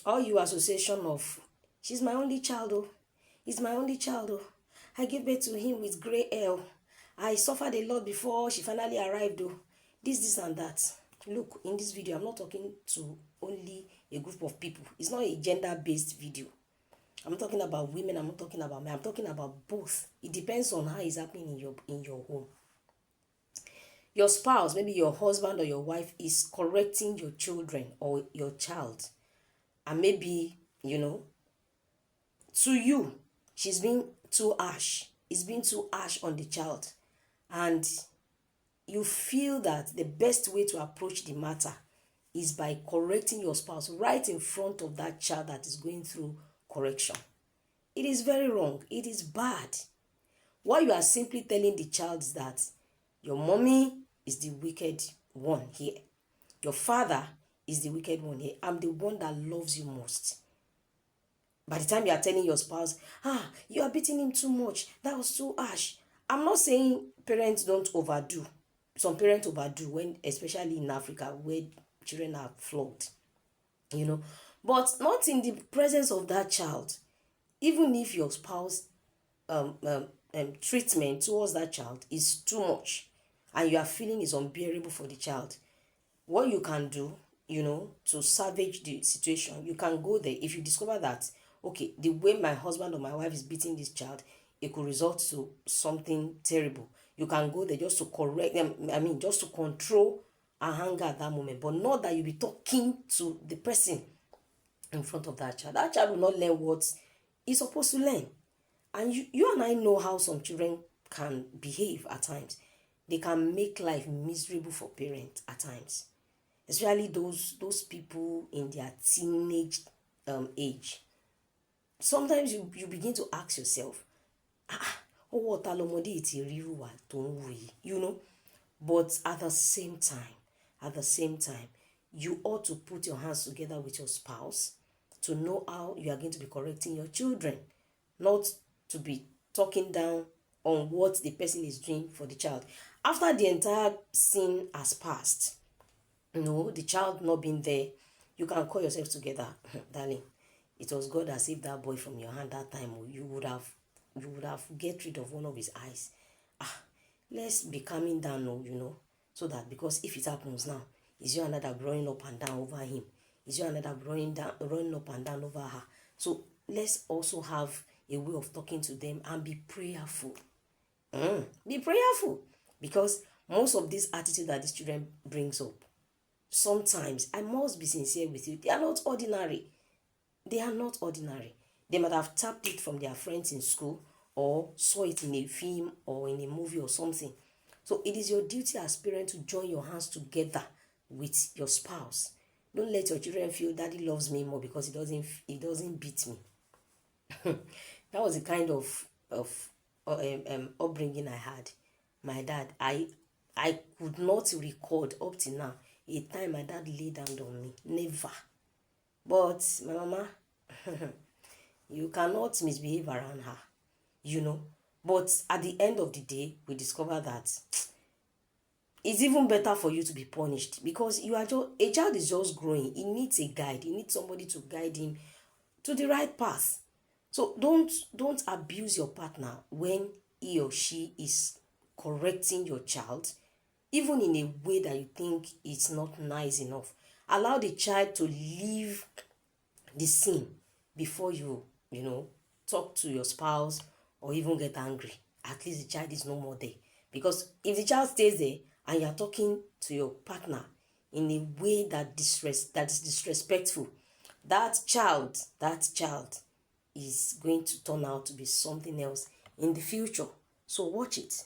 All you association of, she's my only child, oh. He's my only child, oh. I gave birth to him with grey hair. I suffered a lot before she finally arrived, oh. This, and that. Look, in this video, I'm not talking to only a group of people. It's not a gender-based video. I'm not talking about women, I'm not talking about men, I'm talking about both. It depends on how it's happening in your home. Your spouse, maybe your husband or your wife, is correcting your children or your child. And maybe, to you, she's being too harsh. It's being too harsh on the child. And you feel that the best way to approach the matter is by correcting your spouse right in front of that child that is going through correction. It is very wrong. It is bad. What you are simply telling the child is that your mommy is the wicked one here. Your father is the wicked one here. I'm the one that loves you most. By the time you are telling your spouse, you are beating him too much, that was too harsh. I'm not saying parents don't overdo. Some parents overdo, when, especially in Africa, where children are flogged. But not in the presence of that child. Even if your spouse treatment towards that child is too much and you are feeling is unbearable for the child, what you can do, to salvage the situation, you can go there. If you discover that, okay, the way my husband or my wife is beating this child, it could result to something terrible, you can go there just to correct them. Just to control and anger at that moment, but not that you be talking to the person in front of that child. That child will not learn what he's supposed to learn. And you and I know how some children can behave at times. They can make life miserable for parents at times, especially those people in their teenage age. Sometimes you begin to ask yourself, what but at the same time, you ought to put your hands together with your spouse to know how you are going to be correcting your children, not to be talking down on what the person is doing for the child. After the entire scene has passed, the child not being there, you can call yourself together. Darling, it was God that saved that boy from your hand that time. You would have get rid of one of his eyes. Let's be calming down, so that, because if it happens now, is you another running up and down over him? Is you another running up and down over her? So let's also have a way of talking to them and be prayerful. Be prayerful, because most of this attitude that these children brings up, sometimes, I must be sincere with you, they are not ordinary. They are not ordinary. They might have tapped it from their friends in school or saw it in a film or in a movie or something. So it is your duty as parent to join your hands together with your spouse. Don't let your children feel daddy loves me more because he doesn't beat me. That was the kind of upbringing I had. My dad, I could not record up to now a time my dad laid down on me. Never. But my mama, you cannot misbehave around her, But at the end of the day, we discover that it's even better for you to be punished, because a child is just growing. He needs a guide. He needs somebody to guide him to the right path. So don't abuse your partner when he or she is correcting your child, even in a way that you think it's not nice enough. Allow the child to leave the scene before you talk to your spouse or even get angry. At least the child is no more there. Because if the child stays there and you're talking to your partner in a way that is disrespectful, that child is going to turn out to be something else in the future. So watch it.